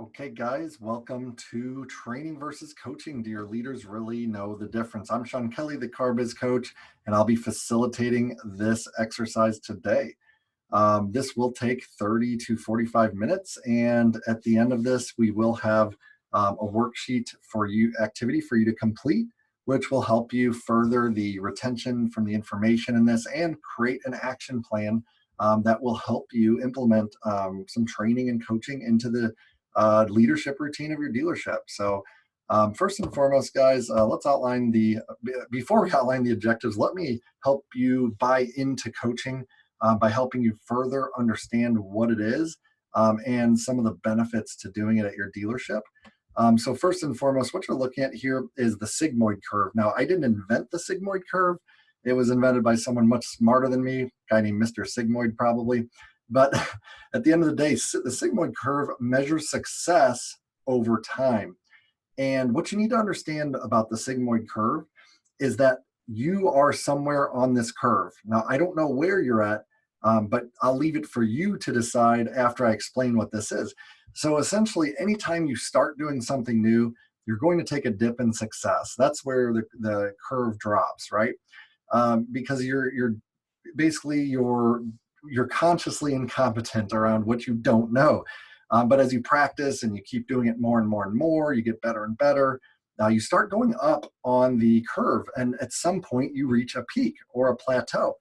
Okay, guys, welcome to Training versus Coaching. Do your leaders really know the difference? I'm Sean Kelley, the Car Biz Coach, and I'll be facilitating this exercise today. This will take 30 to 45 minutes, and at the end of this, we will have a worksheet for you, activity for you to complete, which will help you further the retention from the information in this and create an action plan that will help you implement some training and coaching into the leadership routine of your dealership. So, first and foremost, guys, let's outline before we outline the objectives, let me help you buy into coaching by helping you further understand what it is and some of the benefits to doing it at your dealership. So first and foremost, what you're looking at here is the sigmoid curve. Now, I didn't invent the sigmoid curve. It was invented by someone much smarter than me, a guy named Mr. Sigmoid probably. But at the end of the day, the sigmoid curve measures success over time. And what you need to understand about the sigmoid curve is that you are somewhere on this curve. Now, I don't know where you're at, but I'll leave it for you to decide after I explain what this is. So essentially, anytime you start doing something new, you're going to take a dip in success. That's where the curve drops, right? Because you're basically you're consciously incompetent around what you don't know. But as you practice and you keep doing it more and more and more, you get better and better. You start going up on the curve, and at some point you reach a peak or a plateau.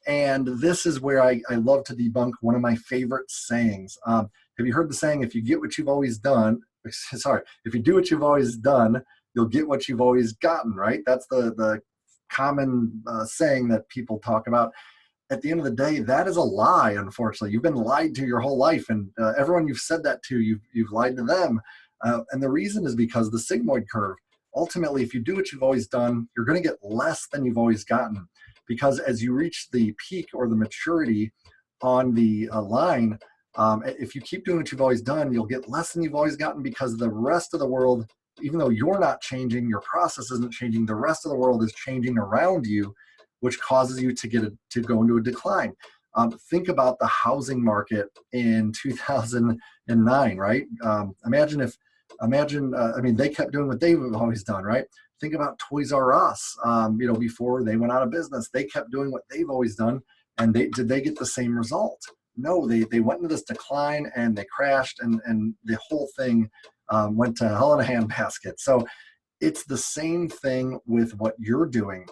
And this is where I love to debunk one of my favorite sayings. Have you heard the saying, if you get what you've always done, sorry, if you do what you've always done, you'll get what you've always gotten, right? That's the common saying that people talk about. At the end of the day, that is a lie, unfortunately. You've been lied to your whole life, and everyone you've said that to, you've lied to them. And the reason is because the sigmoid curve, ultimately, if you do what you've always done, you're going to get less than you've always gotten. Because as you reach the peak or the maturity on the line, if you keep doing what you've always done, you'll get less than you've always gotten because the rest of the world, even though you're not changing, your process isn't changing, the rest of the world is changing around you, which causes you to go into a decline. Think about the housing market in 2009, right? I mean, they kept doing what they've always done, right? Think about Toys R Us. Before they went out of business, they kept doing what they've always done, and did they get the same result? No, they went into this decline and they crashed, and the whole thing went to hell in a handbasket. So it's the same thing with what you're doing.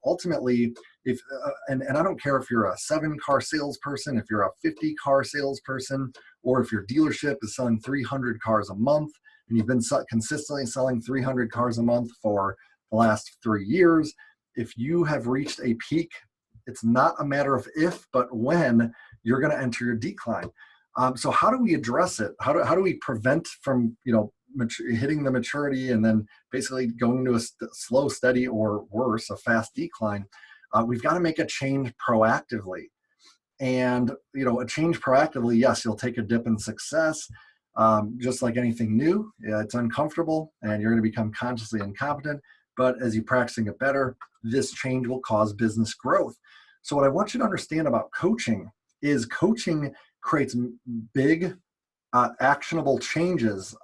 Ultimately, if and I don't care if you're a 7-car salesperson, if you're a 50-car salesperson, or if your dealership is selling 300 cars a month and you've been consistently selling 300 cars a month for the last 3 years, if you have reached a peak, it's not a matter of if, but when you're going to enter your decline. So how do we address it? How do we prevent from hitting the maturity and then basically going into a slow, steady, or worse, a fast decline? We've got to make a change proactively. And a change proactively, yes, you'll take a dip in success. Just like anything new, it's uncomfortable and you're going to become consciously incompetent. But as you practicing it better, this change will cause business growth. So what I want you to understand about coaching is coaching creates big, actionable changes.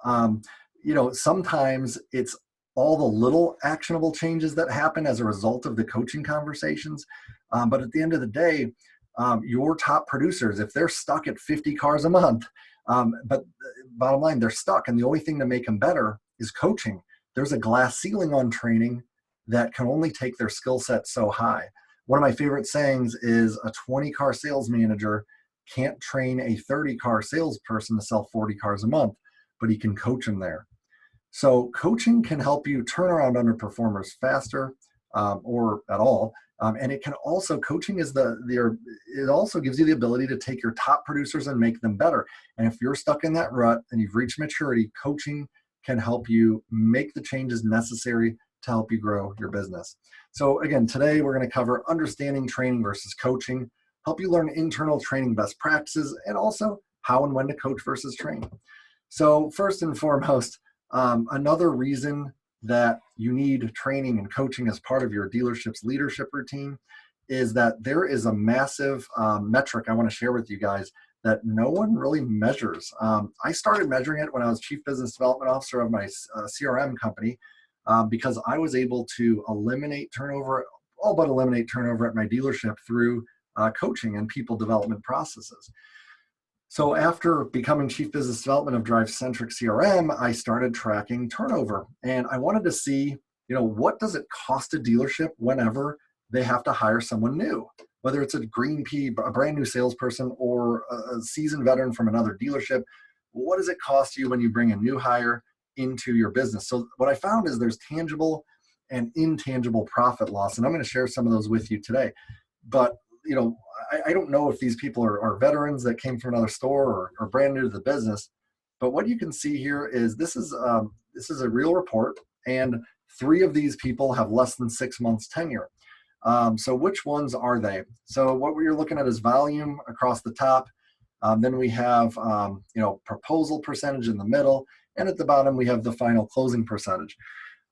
Sometimes it's all the little actionable changes that happen as a result of the coaching conversations. But at the end of the day, your top producers, if they're stuck at 50 cars a month, but bottom line, they're stuck. And the only thing to make them better is coaching. There's a glass ceiling on training that can only take their skill set so high. One of my favorite sayings is a 20-car sales manager can't train a 30-car salesperson to sell 40 cars a month, but he can coach them there. So coaching can help you turn around underperformers faster or at all. And it can also, coaching is it also gives you the ability to take your top producers and make them better. And if you're stuck in that rut and you've reached maturity, coaching can help you make the changes necessary to help you grow your business. So again, today we're going to cover understanding training versus coaching, help you learn internal training best practices, and also how and when to coach versus train. So first and foremost, another reason that you need training and coaching as part of your dealership's leadership routine is that there is a massive metric I want to share with you guys that no one really measures. I started measuring it when I was Chief Business Development Officer of my CRM company because I was able to eliminate turnover, all but eliminate turnover at my dealership through coaching and people development processes. So after becoming Chief Business Development of Drive-Centric CRM, I started tracking turnover. And I wanted to see, what does it cost a dealership whenever they have to hire someone new? Whether it's a green pea, a brand new salesperson, or a seasoned veteran from another dealership, what does it cost you when you bring a new hire into your business? So what I found is there's tangible and intangible profit loss. And I'm going to share some of those with you today. But I don't know if these people are veterans that came from another store or brand new to the business, but what you can see here is this is a real report, and 3 of these people have less than 6 months tenure. So which ones are they? So what we're looking at is volume across the top. Then we have proposal percentage in the middle, and at the bottom we have the final closing percentage.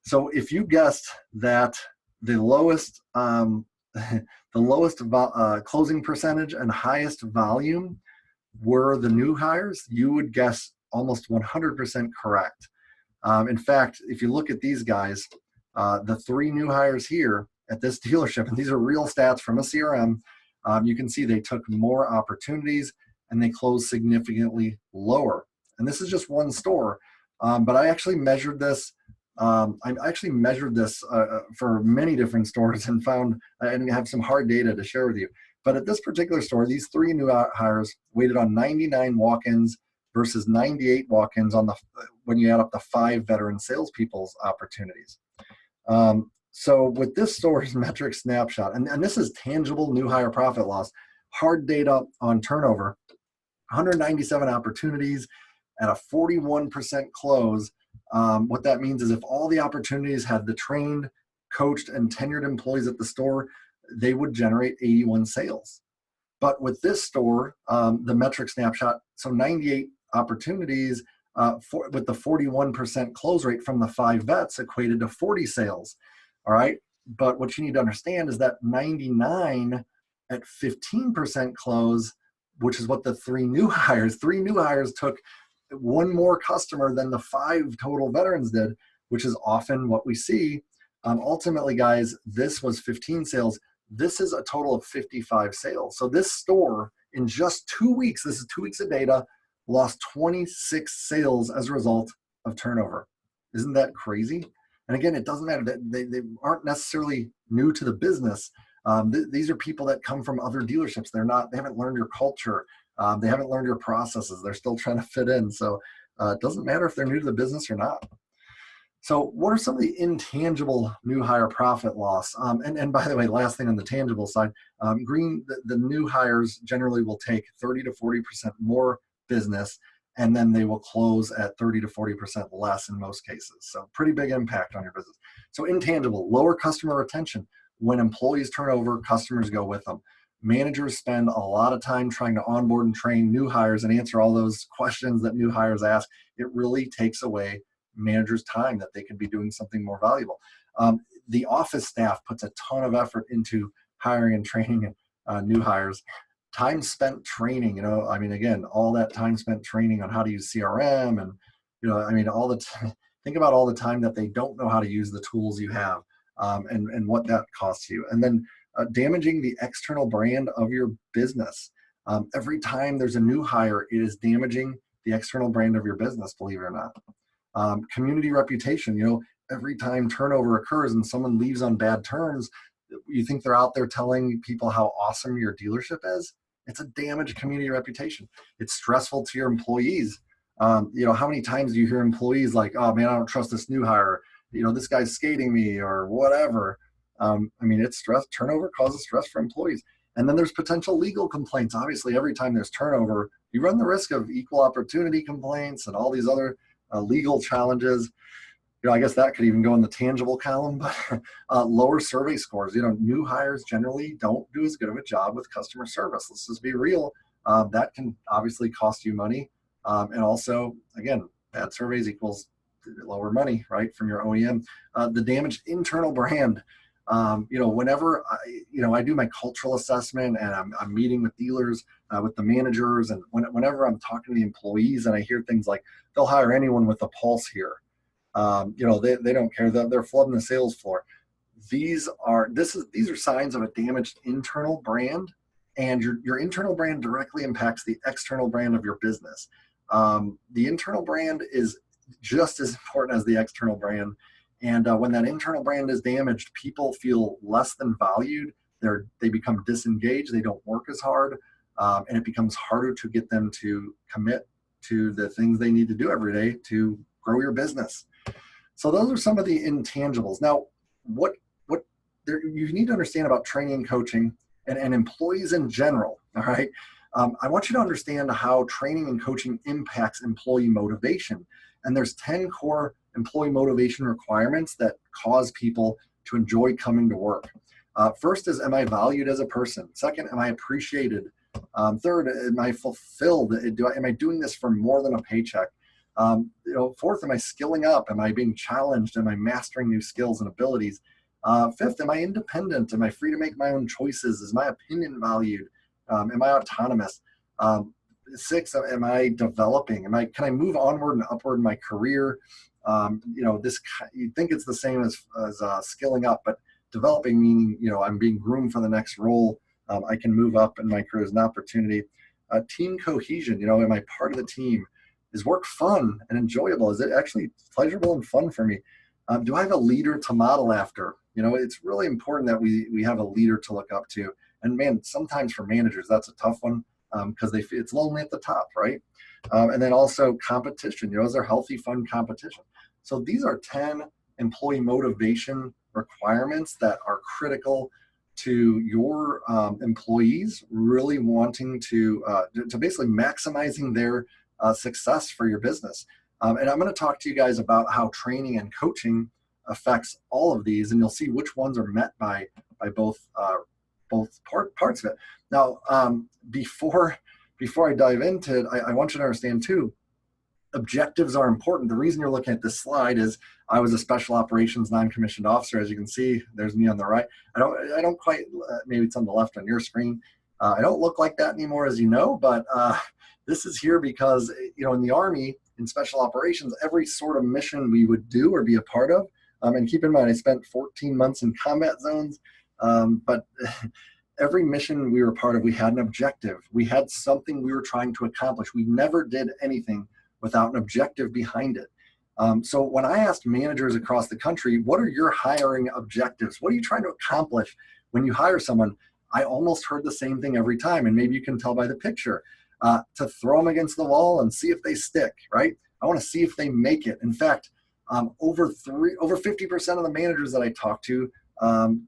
So if you guessed that the lowest closing percentage and highest volume were the new hires, you would guess almost 100% correct. In fact, if you look at these guys, the 3 new hires here at this dealership, and these are real stats from a CRM, you can see they took more opportunities and they closed significantly lower. And this is just one store, but I actually measured this. For many different stores and found and have some hard data to share with you. But at this particular store, these 3 new hires waited on 99 walk-ins versus 98 walk-ins when you add up the 5 veteran salespeople's opportunities. So with this store's metric snapshot, and this is tangible new hire profit loss, hard data on turnover, 197 opportunities at a 41% close. What that means is if all the opportunities had the trained, coached, and tenured employees at the store, they would generate 81 sales. But with this store, the metric snapshot, so 98 opportunities with the 41% close rate from the 5 vets equated to 40 sales. All right. But what you need to understand is that 99 at 15% close, which is what the 3 new hires took 1 more customer than the 5 total veterans did, which is often what we see. Ultimately, guys, this was 15 sales. This is a total of 55 sales. So this store in just 2 weeks, this is 2 weeks of data, lost 26 sales as a result of turnover. Isn't that crazy? And again, it doesn't matter that they aren't necessarily new to the business. These are people that come from other dealerships. They haven't learned your culture. They haven't learned your processes. They're still trying to fit in. So it doesn't matter if they're new to the business or not. So what are some of the intangible new hire profit loss? And by the way, last thing on the tangible side, the new hires generally will take 30 to 40% more business, and then they will close at 30 to 40% less in most cases. So pretty big impact on your business. So intangible, lower customer retention. When employees turn over, customers go with them. Managers spend a lot of time trying to onboard and train new hires and answer all those questions that new hires ask. It really takes away managers' time that they could be doing something more valuable. The office staff puts a ton of effort into hiring and training new hires. Time spent training, again, all that time spent training on how to use CRM and, think about all the time that they don't know how to use the tools you have and what that costs you. And then damaging the external brand of your business. Every time there's a new hire, it is damaging the external brand of your business, believe it or not. Community reputation, every time turnover occurs and someone leaves on bad terms, you think they're out there telling people how awesome your dealership is? It's a damaged community reputation. It's stressful to your employees. How many times do you hear employees like, oh man, I don't trust this new hire. This guy's skating me or whatever. It's stress. Turnover causes stress for employees. And then there's potential legal complaints. Obviously, every time there's turnover, you run the risk of equal opportunity complaints and all these other legal challenges. I guess that could even go in the tangible column, but lower survey scores. New hires generally don't do as good of a job with customer service. Let's just be real. That can obviously cost you money. And also, again, bad surveys equals lower money, right, from your OEM. The damaged internal brand. Whenever I do my cultural assessment and I'm meeting with dealers, with the managers, and whenever I'm talking to the employees and I hear things like they'll hire anyone with a pulse here. They don't care that they're flooding the sales floor. These are signs of a damaged internal brand, and your internal brand directly impacts the external brand of your business. The internal brand is just as important as the external brand. And when that internal brand is damaged, people feel less than valued. They become disengaged. They don't work as hard, and it becomes harder to get them to commit to the things they need to do every day to grow your business. So those are some of the intangibles. Now, what you need to understand about training and coaching and employees in general. All right. I want you to understand how training and coaching impacts employee motivation. And there's 10 core employee motivation requirements that cause people to enjoy coming to work. First is, am I valued as a person? Second, am I appreciated? Third, am I fulfilled? Am I doing this for more than a paycheck? Fourth, am I skilling up? Am I being challenged? Am I mastering new skills and abilities? Fifth, am I independent? Am I free to make my own choices? Is my opinion valued? Am I autonomous? Sixth, am I developing? Can I move onward and upward in my career? You think it's the same as skilling up, but developing meaning, I'm being groomed for the next role. I can move up in my career as an opportunity. Team cohesion, am I part of the team? Is work fun and enjoyable? Is it actually pleasurable and fun for me? Do I have a leader to model after? It's really important that we have a leader to look up to. And man, sometimes for managers, that's a tough one because it's lonely at the top, right? And then also competition, is there healthy, fun competition? So these are 10 employee motivation requirements that are critical to your employees really wanting to basically maximizing their success for your business. And I'm going to talk to you guys about how training and coaching affects all of these, and you'll see which ones are met by both parts of it. Now, before I dive into it, I want you to understand too, objectives are important. The reason you're looking at this slide is I was a special operations non-commissioned officer. As you can see, there's me on the right. I don't quite, maybe it's on the left on your screen. I don't look like that anymore, as you know, but this is here because, in the Army, in special operations, every sort of mission we would do or be a part of, and keep in mind, I spent 14 months in combat zones, but every mission we were part of, we had an objective. We had something we were trying to accomplish. We never did anything without an objective behind it. So when I asked managers across the country, what are your hiring objectives? What are you trying to accomplish when you hire someone? I almost heard the same thing every time, and maybe you can tell by the picture. To throw them against the wall and see if they stick, right? I want to see if they make it. In fact, over 50% of the managers that I talked to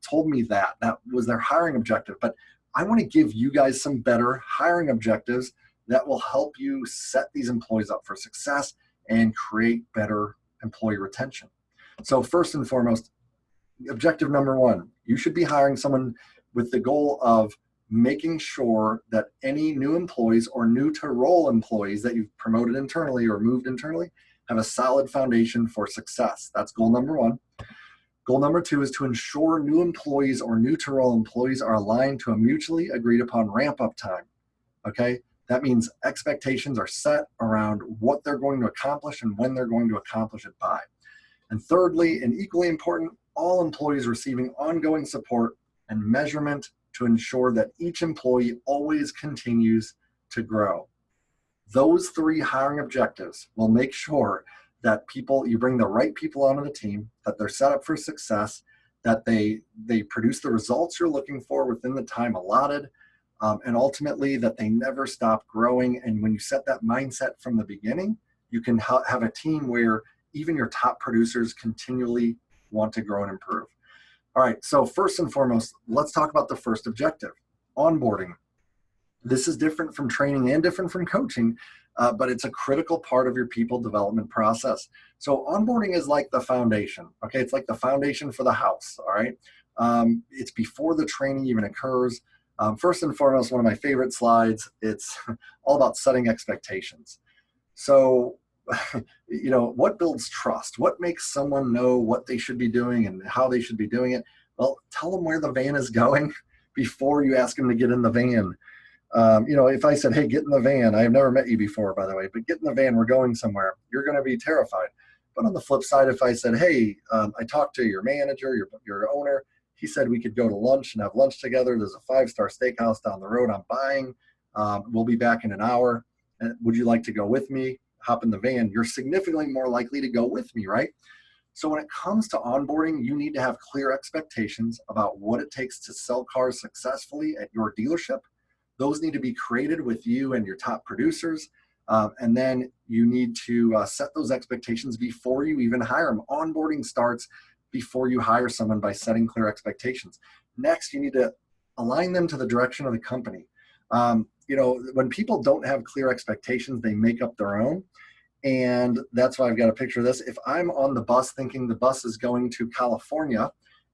told me that was their hiring objective. But I want to give you guys some better hiring objectives that will help you set these employees up for success and create better employee retention. So first and foremost, objective number one, you should be hiring someone with the goal of making sure that any new employees or new to role employees that you've promoted internally or moved internally have a solid foundation for success. That's goal number one. Goal number two is to ensure new employees or new to role employees are aligned to a mutually agreed upon ramp up time. Okay. That means expectations are set around what they're going to accomplish and when they're going to accomplish it by. And thirdly, and equally important, all employees receiving ongoing support and measurement to ensure that each employee always continues to grow. Those three hiring objectives will make sure that you bring the right people onto the team, that they're set up for success, that they produce the results you're looking for within the time allotted, and ultimately that they never stop growing. And when you set that mindset from the beginning, you can have a team where even your top producers continually want to grow and improve. All right, so first and foremost, let's talk about the first objective, onboarding. This is different from training and different from coaching, but it's a critical part of your people development process. So onboarding is like the foundation, okay? It's like the foundation for the house, all right? It's before the training even occurs. First and foremost, one of my favorite slides, it's all about setting expectations. So, what builds trust? What makes someone know what they should be doing and how they should be doing it? Well, tell them where the van is going before you ask them to get in the van. If I said, hey, get in the van, I have never met you before, by the way, but get in the van, we're going somewhere, you're going to be terrified. But on the flip side, if I said, hey, I talked to your manager, your owner, he said we could go to lunch and have lunch together. There's a 5-star steakhouse down the road I'm buying. We'll be back in an hour. Would you like to go with me? Hop in the van. You're significantly more likely to go with me, right? So when it comes to onboarding, you need to have clear expectations about what it takes to sell cars successfully at your dealership. Those need to be created with you and your top producers. And then you need to set those expectations before you even hire them. Onboarding starts before you hire someone by setting clear expectations. Next, you need to align them to the direction of the company. When people don't have clear expectations, they make up their own. And that's why I've got a picture of this. If I'm on the bus thinking the bus is going to California,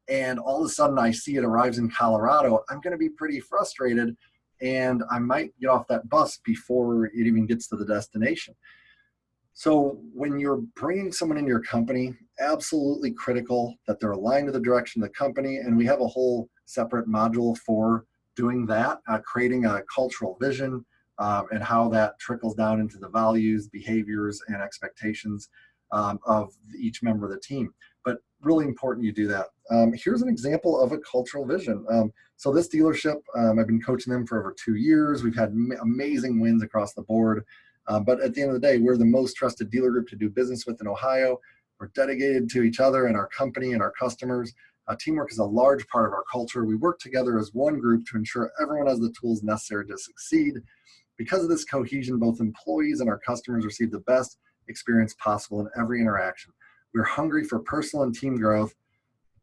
and all of a sudden I see it arrives in Colorado, I'm going to be pretty frustrated, and I might get off that bus before it even gets to the destination. So when you're bringing someone into your company, absolutely critical that they're aligned to the direction of the company. And we have a whole separate module for doing that, creating a cultural vision, and how that trickles down into the values, behaviors, and expectations of each member of the team. But really important you do that. Here's an example of a cultural vision. So this dealership, I've been coaching them for over 2 years. We've had amazing wins across the board. But at the end of the day, we're the most trusted dealer group to do business with in Ohio. We're dedicated to each other and our company and our customers. Teamwork is a large part of our culture. We work together as one group to ensure everyone has the tools necessary to succeed. Because of this cohesion, both employees and our customers receive the best experience possible in every interaction. We're hungry for personal and team growth,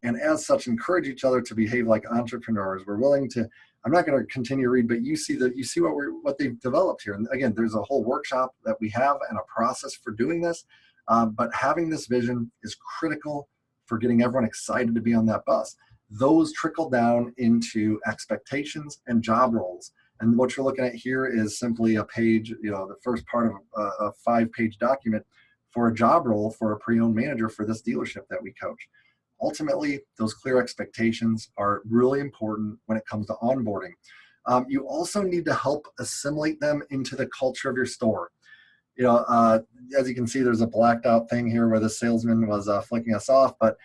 and as such, encourage each other to behave like entrepreneurs. We're willing to. I'm not going to continue to read, but you see what they've developed here. And again, there's a whole workshop that we have and a process for doing this. But having this vision is critical for getting everyone excited to be on that bus. Those trickle down into expectations and job roles. And what you're looking at here is simply a page, the first part of a 5-page document for a job role for a pre-owned manager for this dealership that we coach. Ultimately, those clear expectations are really important when it comes to onboarding. You also need to help assimilate them into the culture of your store. As you can see, there's a blacked out thing here where the salesman was flicking us off, but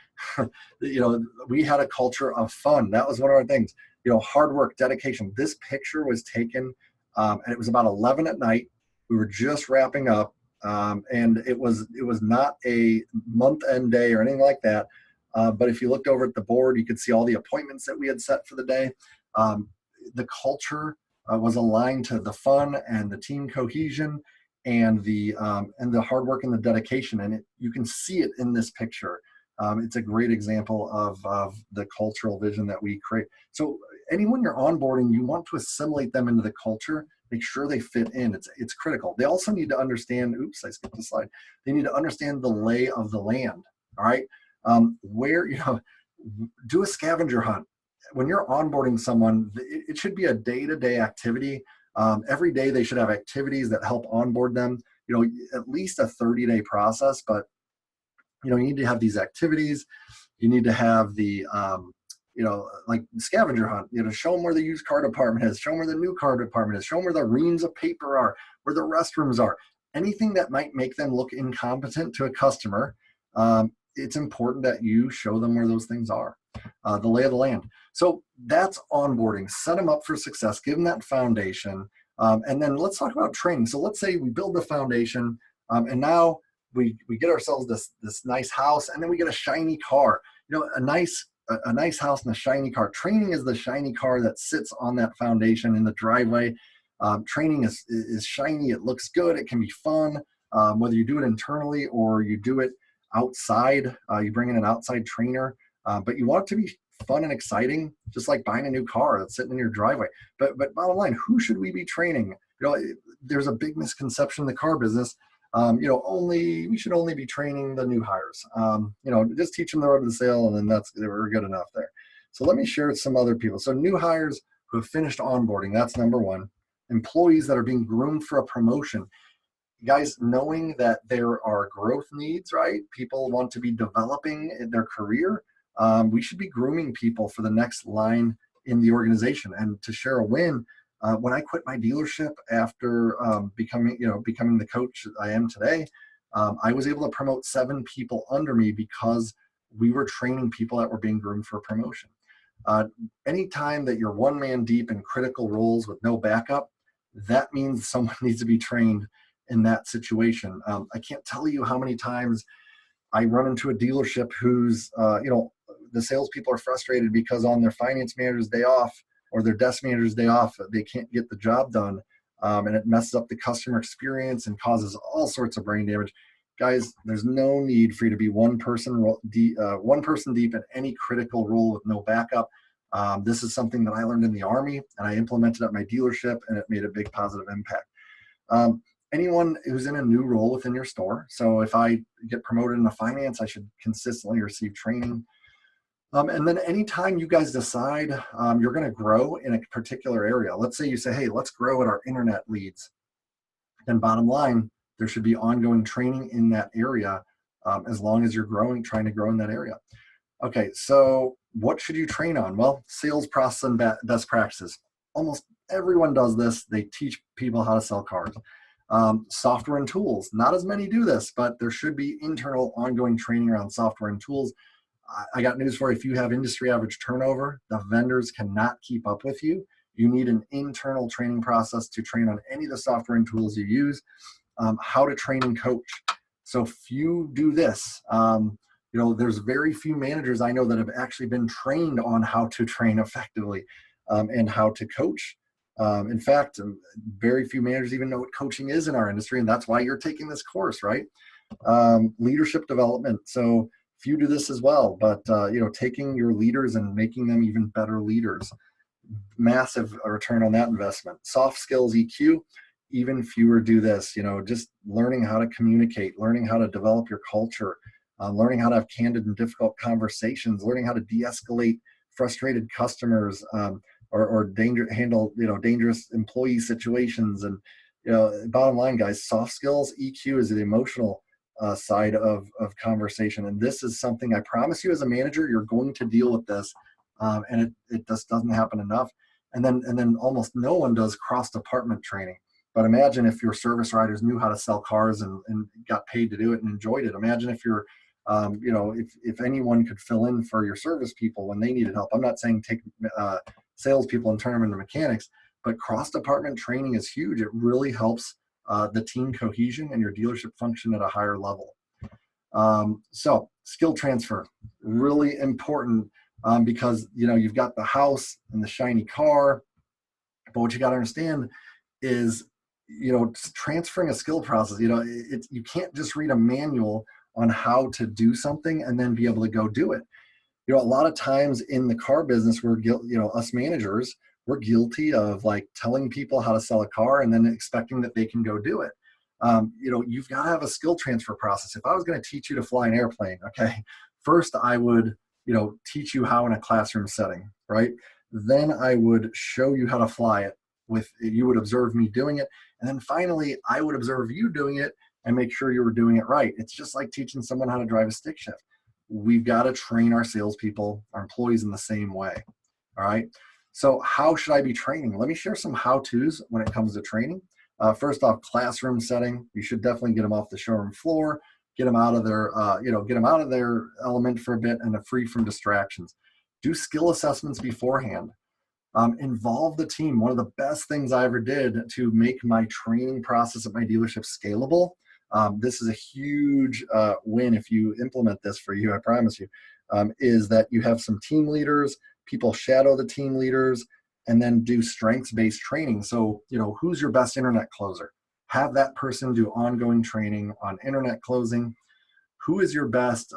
we had a culture of fun. That was one of our things. Hard work, dedication. This picture was taken, and it was about 11 at night. We were just wrapping up, and it was not a month-end day or anything like that. But if you looked over at the board, you could see all the appointments that we had set for the day. The culture was aligned to the fun and the team cohesion and the hard work and the dedication. And you can see it in this picture. It's a great example of the cultural vision that we create. So anyone you're onboarding, you want to assimilate them into the culture, make sure they fit in. It's critical. They also need to understand, oops, I skipped a slide. They need to understand the lay of the land, all right? Do a scavenger hunt. When you're onboarding someone, it should be a day-to-day activity. Every day they should have activities that help onboard them, at least a 30-day process, but you need to have these activities. You need to have the, like scavenger hunt, show them where the used car department is, show them where the new car department is, show them where the reams of paper are, where the restrooms are, anything that might make them look incompetent to a customer. It's important that you show them where those things are, the lay of the land. So that's onboarding. Set them up for success, give them that foundation. And then let's talk about training. So let's say we build the foundation, and now we get ourselves this nice house, and then we get a shiny car. A nice house and a shiny car. Training is the shiny car that sits on that foundation in the driveway. Training is shiny. It looks good. It can be fun, whether you do it internally or you do it outside. You bring in an outside trainer, but you want it to be fun and exciting, just like buying a new car that's sitting in your driveway. But bottom line, who should we be training? There's a big misconception in the car business. We should only be training the new hires. Just teach them the road to the sale, and then we're good enough there. So let me share some other people. So new hires who have finished onboarding, that's number one. Employees that are being groomed for a promotion. Guys, knowing that there are growth needs, right? People want to be developing in their career. we should be grooming people for the next line in the organization. And to share a win, when I quit my dealership after becoming the coach I am today, I was able to promote 7 people under me because we were training people that were being groomed for a promotion. Anytime that you're one man deep in critical roles with no backup, that means someone needs to be trained in that situation. I can't tell you how many times I run into a dealership who's, the salespeople are frustrated because on their finance manager's day off or their desk manager's day off, they can't get the job done. And it messes up the customer experience and causes all sorts of brain damage. Guys, there's no need for you to be one person deep in any critical role with no backup. This is something that I learned in the Army and I implemented at my dealership, and it made a big positive impact. Anyone who's in a new role within your store. So if I get promoted into finance, I should consistently receive training. And then anytime you guys decide you're going to grow in a particular area, let's say you say, hey, let's grow at our internet leads. Then bottom line, there should be ongoing training in that area as long as you're trying to grow in that area. Okay, so what should you train on? Well, sales process and best practices. Almost everyone does this. They teach people how to sell cars. Software and tools. Not as many do this, but there should be internal ongoing training around software and tools. I got news for you. If you have industry average turnover, the vendors cannot keep up with you. You need an internal training process to train on any of the software and tools you use. How to train and coach. So if you do this, there's very few managers I know that have actually been trained on how to train effectively and how to coach. In fact, very few managers even know what coaching is in our industry, and that's why you're taking this course, right? Leadership development. So few do this as well, but taking your leaders and making them even better leaders. Massive return on that investment. Soft skills, EQ, even fewer do this. Just learning how to communicate, learning how to develop your culture, learning how to have candid and difficult conversations, learning how to de-escalate frustrated customers, or handle dangerous employee situations. And bottom line, guys, soft skills, EQ is the emotional side of conversation. And this is something I promise you as a manager, you're going to deal with this. And it just doesn't happen enough. And then almost no one does cross-department training. But imagine if your service riders knew how to sell cars and got paid to do it and enjoyed it. Imagine if you're, if anyone could fill in for your service people when they needed help. I'm not saying take salespeople and turn them into mechanics, but cross-department training is huge. It really helps the team cohesion and your dealership function at a higher level. So skill transfer, really important because you've got the house and the shiny car, but what you got to understand is transferring a skill process. You can't just read a manual on how to do something and then be able to go do it. A lot of times in the car business, us managers, we're guilty of like telling people how to sell a car and then expecting that they can go do it. You've got to have a skill transfer process. If I was going to teach you to fly an airplane, okay, first I would, teach you how in a classroom setting, right? Then I would show you how to fly it you would observe me doing it. And then finally, I would observe you doing it and make sure you were doing it right. It's just like teaching someone how to drive a stick shift. We've got to train our salespeople, our employees in the same way. All right. So how should I be training? Let me share some how-tos when it comes to training. First off, classroom setting. You should definitely get them off the showroom floor, get them out of their, get them out of their element for a bit and free from distractions. Do skill assessments beforehand. Involve the team. One of the best things I ever did to make my training process at my dealership scalable. This is a huge win if you implement this for you, I promise you, is that you have some team leaders, people shadow the team leaders, and then do strengths-based training. So, who's your best internet closer? Have that person do ongoing training on internet closing. Who is your best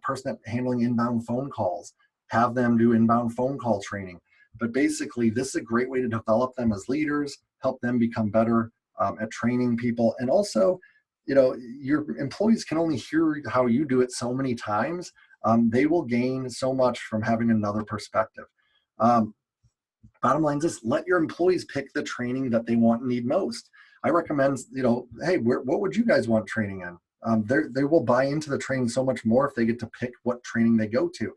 person at handling inbound phone calls? Have them do inbound phone call training. But basically, this is a great way to develop them as leaders, help them become better at training people. And also, your employees can only hear how you do it so many times. They will gain so much from having another perspective. Bottom line is this: let your employees pick the training that they want and need most. I recommend, hey, what would you guys want training in? They will buy into the training so much more if they get to pick what training they go to.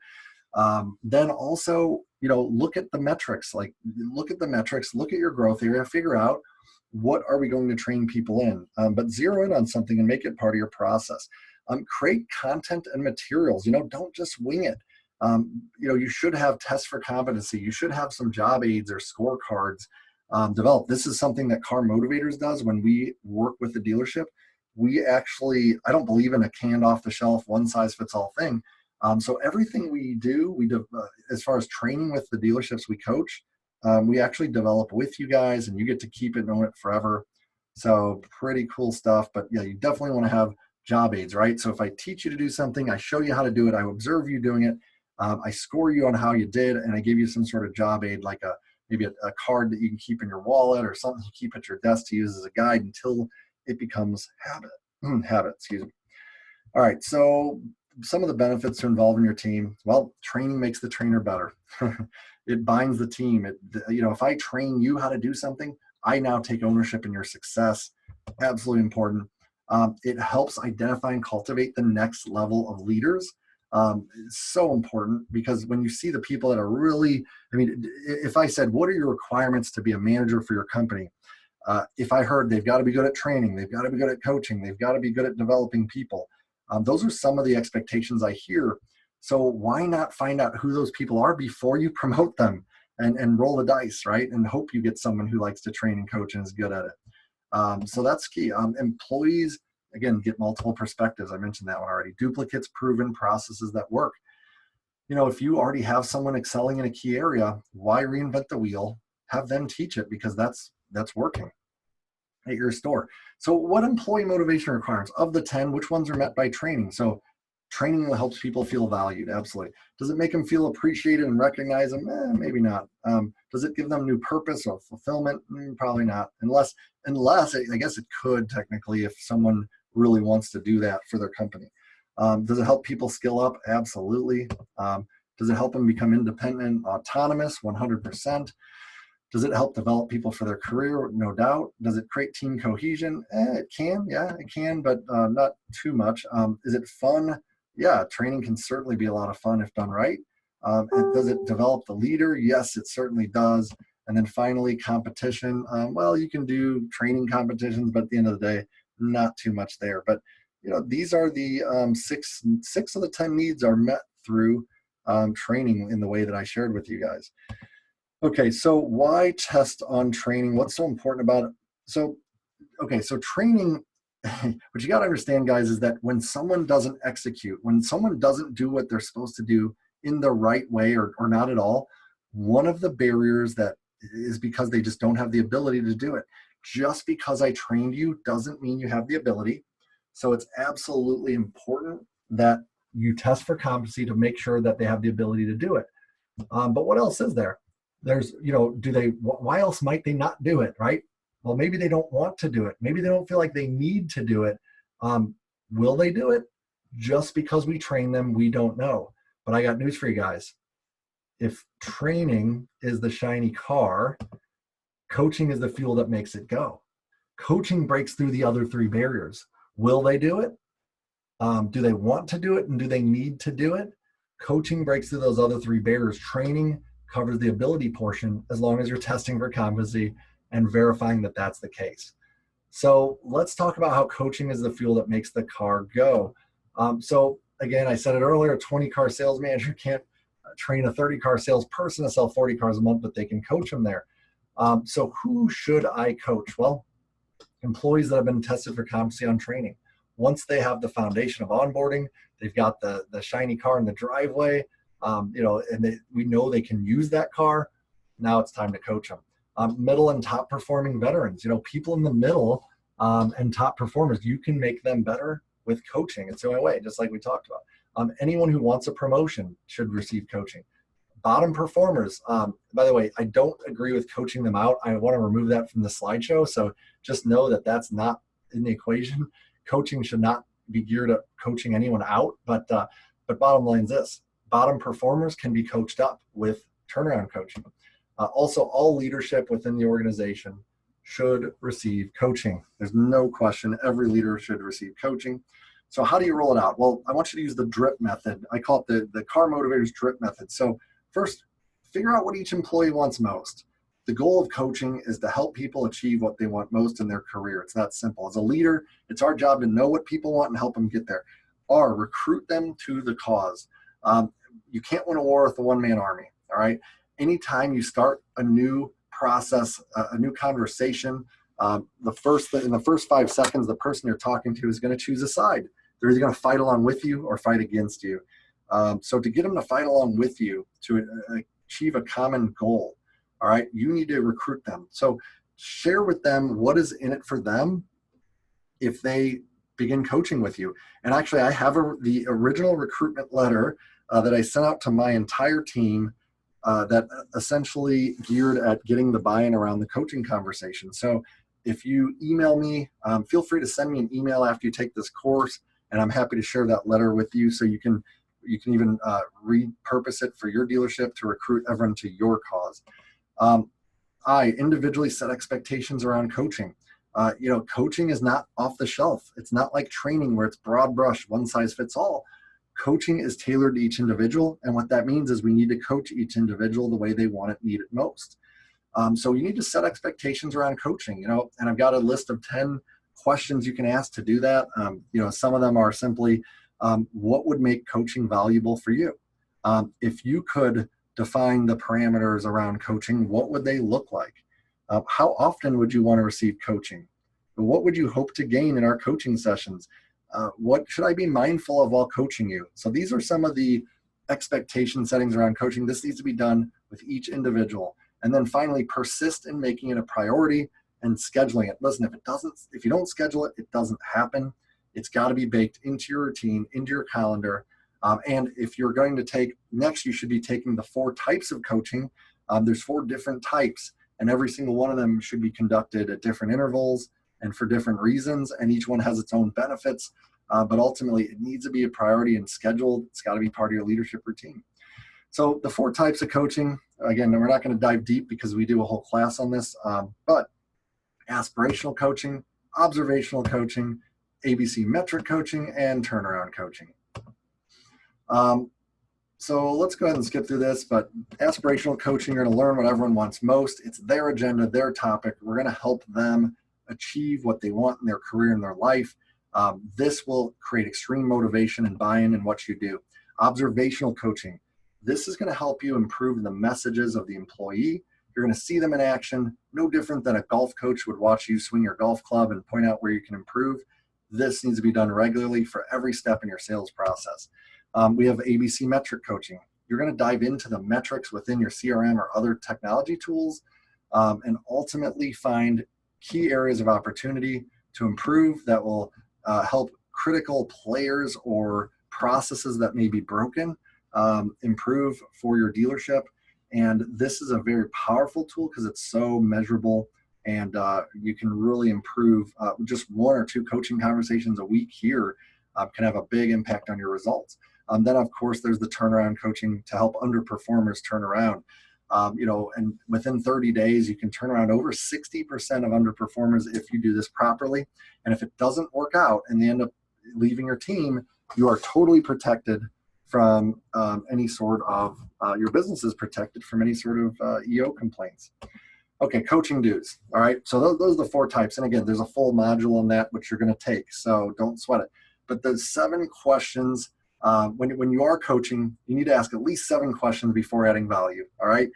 Then also, look at the metrics, look at the metrics, look at your growth area, figure out what are we going to train people in, but zero in on something and make it part of your process. Create content and materials, don't just wing it. You should have tests for competency. You should have some job aids or scorecards developed. This is something that Car Motivators does when we work with the dealership. We actually, I don't believe in a canned off the shelf, one size fits all thing. So everything we do, as far as training with the dealerships we coach, we actually develop with you guys, and you get to keep it and own it forever. So pretty cool stuff. But yeah, you definitely want to have job aids, right? So if I teach you to do something, I show you how to do it, I observe you doing it, I score you on how you did, and I give you some sort of job aid, like maybe a card that you can keep in your wallet or something you keep at your desk to use as a guide until it becomes habit, excuse me. All right, so some of the benefits to involve in your team. Well, training makes the trainer better. It binds the team. If I train you how to do something, I now take ownership in your success. Absolutely important. It helps identify and cultivate the next level of leaders. It's so important, because when you see the people that are really, if I said, what are your requirements to be a manager for your company? If I heard they've got to be good at training, they've got to be good at coaching, they've got to be good at developing people. Those are some of the expectations I hear. So why not find out who those people are before you promote them and roll the dice, right? And hope you get someone who likes to train and coach and is good at it. So that's key. Employees, again, get multiple perspectives. I mentioned that one already. Duplicates, proven processes that work. If you already have someone excelling in a key area, why reinvent the wheel? Have them teach it, because that's working at your store. So what employee motivation requirements? Of the 10, which ones are met by training? So training helps people feel valued. Absolutely. Does it make them feel appreciated and recognize them? Maybe not. Does it give them new purpose or fulfillment? Probably not. Unless I guess it could technically, if someone really wants to do that for their company. Does it help people skill up? Absolutely. Does it help them become independent, autonomous? 100%. Does it help develop people for their career? No doubt. Does it create team cohesion? It can, yeah, it can, but not too much. Is it fun? Yeah, training can certainly be a lot of fun if done right. Does it develop the leader? Yes, it certainly does. And then finally, competition. Well, you can do training competitions, but at the end of the day, not too much there. But these are the six of the 10 needs are met through training in the way that I shared with you guys. Okay, so why test on training? What's so important about it? So training, what you got to understand, guys, is that when someone doesn't execute, when someone doesn't do what they're supposed to do in the right way or not at all, one of the barriers that is because they just don't have the ability to do it. Just because I trained you doesn't mean you have the ability. So it's absolutely important that you test for competency to make sure that they have the ability to do it. But what else is there? There's, why else might they not do it, right? Well, maybe they don't want to do it. Maybe they don't feel like they need to do it. Will they do it? Just because we train them, we don't know. But I got news for you guys. If training is the shiny car, coaching is the fuel that makes it go. Coaching breaks through the other three barriers. Will they do it? Do they want to do it? And do they need to do it? Coaching breaks through those other three barriers. Training covers the ability portion, as long as you're testing for competency and verifying that that's the case. So let's talk about how coaching is the fuel that makes the car go. So again, I said it earlier, a 20-car sales manager can't train a 30-car salesperson to sell 40 cars a month, but they can coach them there. So who should I coach? Well, employees that have been tested for competency on training. Once they have the foundation of onboarding, they've got the shiny car in the driveway, and we know they can use that car. Now it's time to coach them. Middle and top performing veterans, people in the middle and top performers, you can make them better with coaching. It's the only way, just like we talked about. Anyone who wants a promotion should receive coaching. Bottom performers, by the way, I don't agree with coaching them out. I want to remove that from the slideshow. So just know that that's not in the equation. Coaching should not be geared at coaching anyone out. But bottom line is this: bottom performers can be coached up with turnaround coaching. Also, all leadership within the organization should receive coaching. There's no question. Every leader should receive coaching. So how do you roll it out? Well, I want you to use the drip method. I call it the car motivators drip method. So first, figure out what each employee wants most. The goal of coaching is to help people achieve what they want most in their career. It's that simple. As a leader, it's our job to know what people want and help them get there. Or recruit them to the cause. You can't win a war with a one-man army, all right? Anytime you start a new process, a new conversation, in the first 5 seconds, the person you're talking to is going to choose a side. They're either going to fight along with you or fight against you. So to get them to fight along with you, to achieve a common goal, all right, you need to recruit them. So share with them what is in it for them if they begin coaching with you. And actually, I have the original recruitment letter that I sent out to my entire team that essentially geared at getting the buy-in around the coaching conversation. So if you email me, feel free to send me an email after you take this course, and I'm happy to share that letter with you so you can even repurpose it for your dealership to recruit everyone to your cause. I individually set expectations around coaching. Coaching is not off the shelf. It's not like training where it's broad brush, one size fits all. Coaching is tailored to each individual, and what that means is we need to coach each individual the way they want it, need it most. So you need to set expectations around coaching, and I've got a list of 10 questions you can ask to do that. Some of them are simply, what would make coaching valuable for you? If you could define the parameters around coaching, what would they look like? How often would you want to receive coaching? What would you hope to gain in our coaching sessions? What should I be mindful of while coaching you? So these are some of the expectation settings around coaching. This needs to be done with each individual. And then finally, persist in making it a priority and scheduling it. Listen, if you don't schedule it, it doesn't happen. It's got to be baked into your routine, into your calendar. And if you're going to take, next you should be taking the 4 types of coaching. There's 4 different types, and every single one of them should be conducted at different intervals and for different reasons, and each one has its own benefits. But ultimately, it needs to be a priority and scheduled. It's got to be part of your leadership routine. So the 4 types of coaching, again, we're not going to dive deep because we do a whole class on this, but aspirational coaching, observational coaching, ABC metric coaching, and turnaround coaching. So let's go ahead and skip through this, but aspirational coaching, you're going to learn what everyone wants most. It's their agenda, their topic. We're going to help them achieve what they want in their career and their life. This will create extreme motivation and buy-in in what you do. Observational coaching. This is going to help you improve the messages of the employee. You're going to see them in action, no different than a golf coach would watch you swing your golf club and point out where you can improve. This needs to be done regularly for every step in your sales process. We have ABC metric coaching. You're going to dive into the metrics within your CRM or other technology tools and ultimately find key areas of opportunity to improve that will help critical players or processes that may be broken improve for your dealership. And this is a very powerful tool because it's so measurable, and you can really improve. Just 1 or 2 coaching conversations a week here can have a big impact on your results. Then, of course, there's the turnaround coaching to help underperformers turn around. And within 30 days, you can turn around over 60% of underperformers if you do this properly. And if it doesn't work out and they end up leaving your team, you are totally protected from any sort of, your business is protected from any sort of EO complaints. Okay, coaching dues. All right, so those are the 4 types. And again, there's a full module on that, which you're going to take, so don't sweat it. But the 7 questions, when you are coaching, you need to ask at least 7 questions before adding value, all right?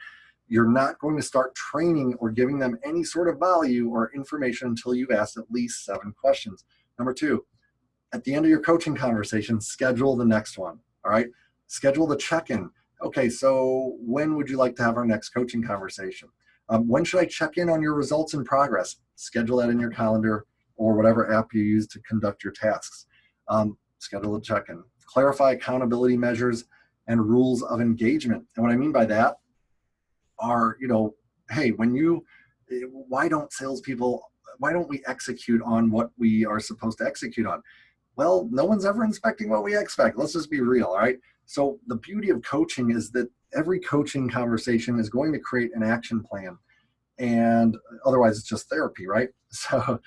You're not going to start training or giving them any sort of value or information until you've asked at least 7 questions. Number 2, at the end of your coaching conversation, schedule the next one, all right? Schedule the check-in. Okay, so when would you like to have our next coaching conversation? When should I check in on your results and progress? Schedule that in your calendar or whatever app you use to conduct your tasks. Schedule a check-in. Clarify accountability measures and rules of engagement. And what I mean by that are, hey, why don't we execute on what we are supposed to execute on? Well, no one's ever inspecting what we expect. Let's just be real, all right? So the beauty of coaching is that every coaching conversation is going to create an action plan, and otherwise it's just therapy, right? So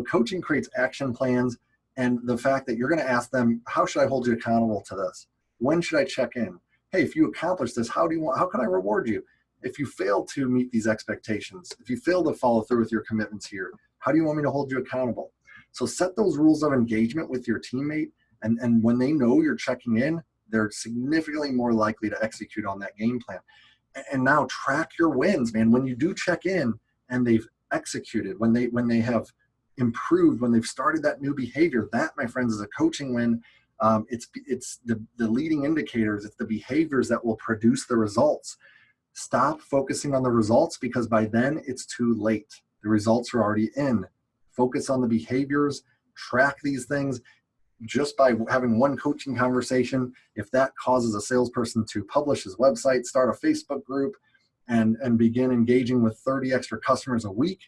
coaching creates action plans, And the fact that you're going to ask them, how should I hold you accountable to this? When should I check in? Hey, if you accomplish this, how can I reward you? If you fail to meet these expectations, if you fail to follow through with your commitments here, how do you want me to hold you accountable? So set those rules of engagement with your teammate, and when they know you're checking in, they're significantly more likely to execute on that game plan. And now track your wins, man. When you do check in and they've executed, when they have improved, when they've started that new behavior, that, my friends, is a coaching win. It's the leading indicators. It's the behaviors that will produce the results. Stop focusing on the results, because by then it's too late. The results are already in. Focus on the behaviors, track these things. Just by having one coaching conversation, if that causes a salesperson to publish his website, start a Facebook group, and begin engaging with 30 extra customers a week,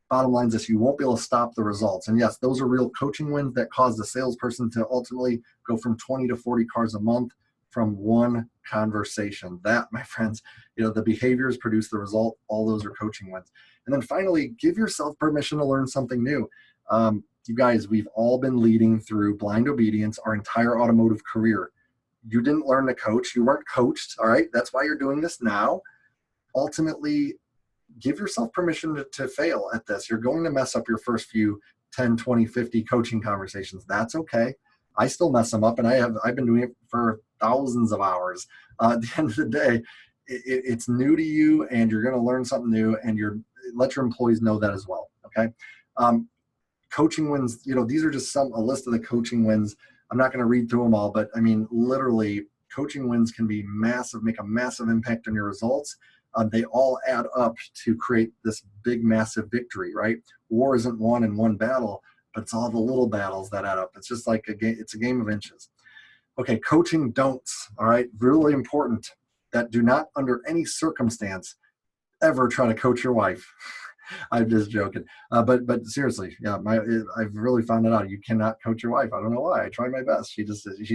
bottom line is this: you won't be able to stop the results. And yes, those are real coaching wins that cause the salesperson to ultimately go from 20 to 40 cars a month from one conversation. That, my friends, the behaviors produce the result. All those are coaching wins. And then finally, give yourself permission to learn something new. You guys, we've all been leading through blind obedience our entire automotive career. You didn't learn to coach. You weren't coached. All right. That's why you're doing this now. Ultimately, give yourself permission to fail at this. You're going to mess up your first few 10, 20, 50 coaching conversations. That's okay. I still mess them up, and I've been doing it for thousands of hours. At the end of the day, it's new to you, and you're going to learn something new, and let your employees know that as well. Okay. Coaching wins, these are just a list of the coaching wins. I'm not going to read through them all, but I mean, literally, coaching wins can be massive, make a massive impact on your results. They all add up to create this big, massive victory, right? War isn't won in one battle, but it's all the little battles that add up. It's just like it's a game of inches. Okay, coaching don'ts, all right? Really important, that do not, under any circumstance, ever try to coach your wife. I'm just joking. But seriously, yeah, I've really found it out. You cannot coach your wife. I don't know why. I tried my best. She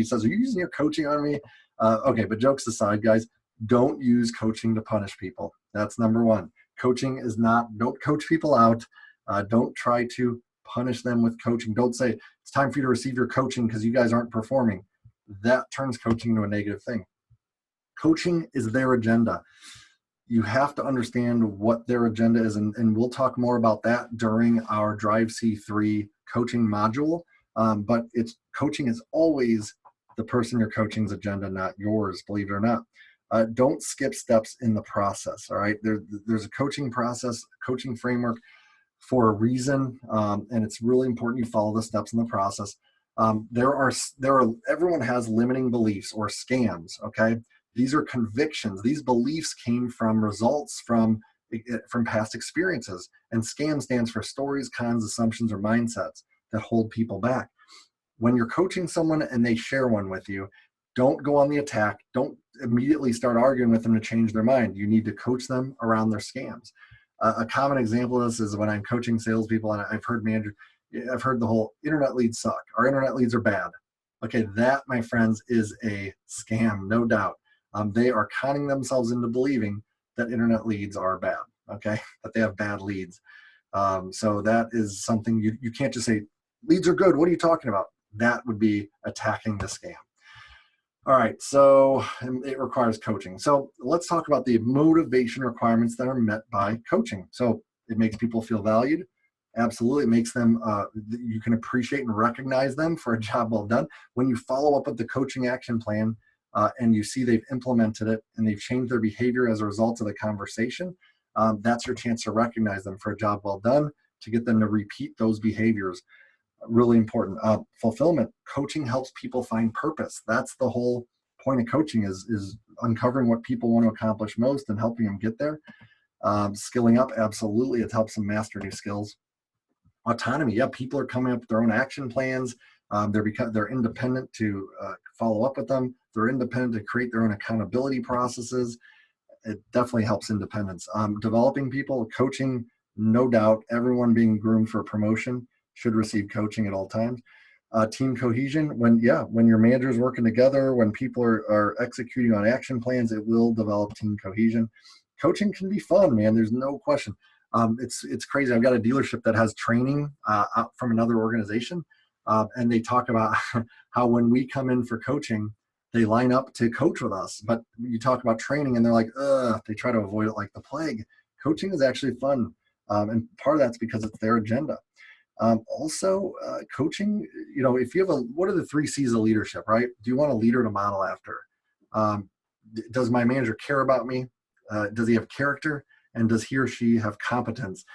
says, are you using your coaching on me? Okay, but jokes aside, guys, don't use coaching to punish people. That's number one. Coaching is not, don't coach people out. Don't try to punish them with coaching. Don't say, it's time for you to receive your coaching because you guys aren't performing. That turns coaching into a negative thing. Coaching is their agenda. You have to understand what their agenda is, and we'll talk more about that during our Drive C3 coaching module. But coaching is always the person you're coaching's agenda, not yours, believe it or not. Don't skip steps in the process, all right? There's a coaching process, coaching framework for a reason, and it's really important you follow the steps in the process. Everyone has limiting beliefs or scams, okay? These are convictions. These beliefs came from results from past experiences. And SCAM stands for stories, cons, assumptions, or mindsets that hold people back. When you're coaching someone and they share one with you, don't go on the attack. Don't immediately start arguing with them to change their mind. You need to coach them around their scams. A common example of this is when I'm coaching salespeople, and I've heard the whole internet leads suck. Our internet leads are bad. Okay, that, my friends, is a scam, no doubt. They are conning themselves into believing that internet leads are bad, okay, that they have bad leads. So that is something you can't just say, leads are good, what are you talking about? That would be attacking the scam. All right, so it requires coaching. So let's talk about the motivation requirements that are met by coaching. So it makes people feel valued. Absolutely, it makes them, you can appreciate and recognize them for a job well done. When you follow up with the coaching action plan, and you see they've implemented it and they've changed their behavior as a result of the conversation, that's your chance to recognize them for a job well done, to get them to repeat those behaviors. Really important. Fulfillment. Coaching helps people find purpose. That's the whole point of coaching, is uncovering what people want to accomplish most and helping them get there. Skilling up. Absolutely. It helps them master new skills. Autonomy. Yeah, people are coming up with their own action plans. They're independent to follow up with them. They're independent to create their own accountability processes. It definitely helps independence. Developing people, coaching, no doubt. Everyone being groomed for a promotion should receive coaching at all times. Team cohesion, when your manager's working together, when people are executing on action plans, it will develop team cohesion. Coaching can be fun, man. There's no question. It's crazy. I've got a dealership that has training out from another organization. And they talk about how when we come in for coaching, they line up to coach with us. But you talk about training and they're like, ugh, they try to avoid it like the plague. Coaching is actually fun. And part of that's because it's their agenda. Also, coaching, if you have what are the 3 C's of leadership, right? Do you want a leader to model after? Does my manager care about me? Does he have character? And does he or she have competence?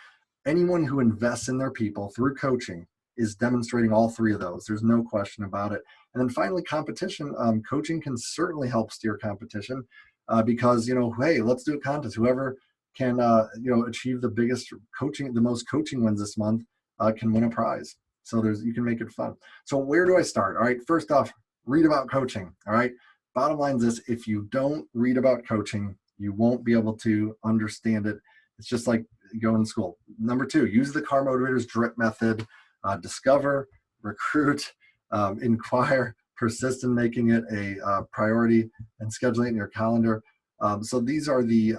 Anyone who invests in their people through coaching is demonstrating all 3 of those. There's no question about it. And then finally, competition. Coaching can certainly help steer competition because, hey, let's do a contest. Whoever can, achieve the most coaching wins this month can win a prize. So you can make it fun. So where do I start? All right, first off, read about coaching. All right, bottom line is this: if you don't read about coaching, you won't be able to understand it. It's just like going to school. Number 2, use the Car Motivators drip method. Discover, recruit, inquire, persist in making it a priority, and scheduling it in your calendar. So these are the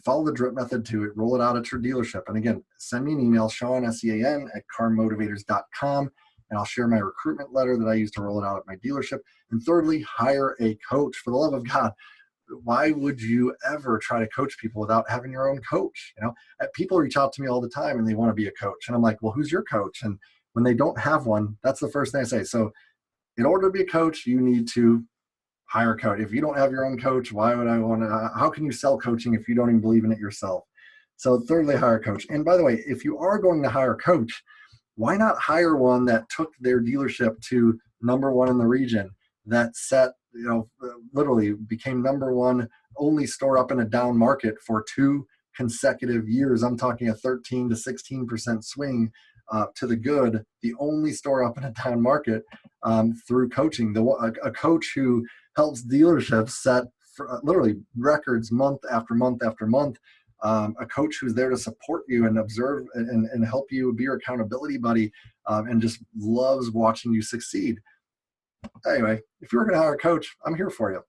follow the drip method to it, roll it out at your dealership. And again, send me an email, Sean, SEAN, @carmotivators.com, and I'll share my recruitment letter that I use to roll it out at my dealership. And thirdly, hire a coach. For the love of God, why would you ever try to coach people without having your own coach? People reach out to me all the time and they want to be a coach. And I'm like, well, who's your coach? And when they don't have one, that's the first thing I say. So in order to be a coach, you need to hire a coach. If you don't have your own coach, why would I want to? How can you sell coaching if you don't even believe in it yourself? So thirdly, hire a coach. And by the way, if you are going to hire a coach, why not hire one that took their dealership to #1 in the region, that literally became #1 only store up in a down market for 2 consecutive years. I'm talking a 13 to 16% swing to the good, the only store up in a down market through coaching. A coach who helps dealerships set literally records month after month after month. A coach who's there to support you and observe and help you, be your accountability buddy, and just loves watching you succeed. Anyway, if you were going to hire a coach, I'm here for you.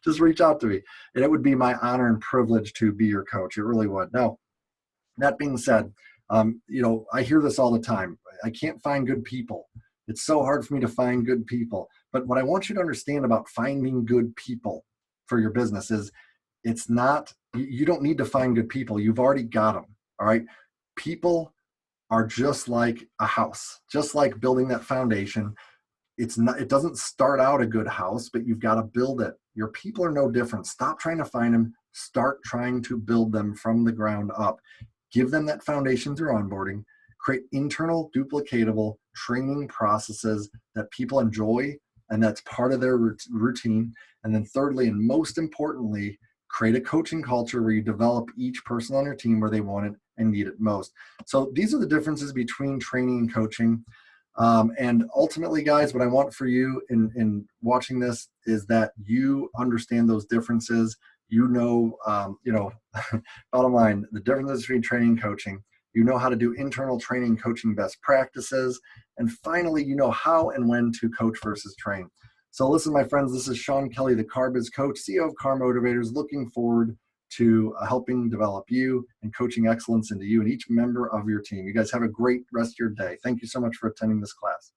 Just reach out to me. And it would be my honor and privilege to be your coach. It really would. Now, that being said, I hear this all the time. I can't find good people. It's so hard for me to find good people. But what I want you to understand about finding good people for your business is you don't need to find good people. You've already got them. All right. People are just like a house, just like building that foundation. It doesn't start out a good house, but you've got to build it. Your people are no different. Stop trying to find them. Start trying to build them from the ground up. Give them that foundation through onboarding. Create internal duplicatable training processes that people enjoy and that's part of their routine. And then thirdly, and most importantly, create a coaching culture where you develop each person on your team where they want it and need it most. So these are the differences between training and coaching. And ultimately, guys, what I want for you in watching this is that you understand those differences. Bottom line, the differences between training and coaching. You know how to do internal training, coaching best practices. And finally, you know how and when to coach versus train. So listen, my friends, this is Sean Kelley, the Car Biz Coach, CEO of Car Motivators, looking forward to helping develop you and coaching excellence into you and each member of your team. You guys have a great rest of your day. Thank you so much for attending this class.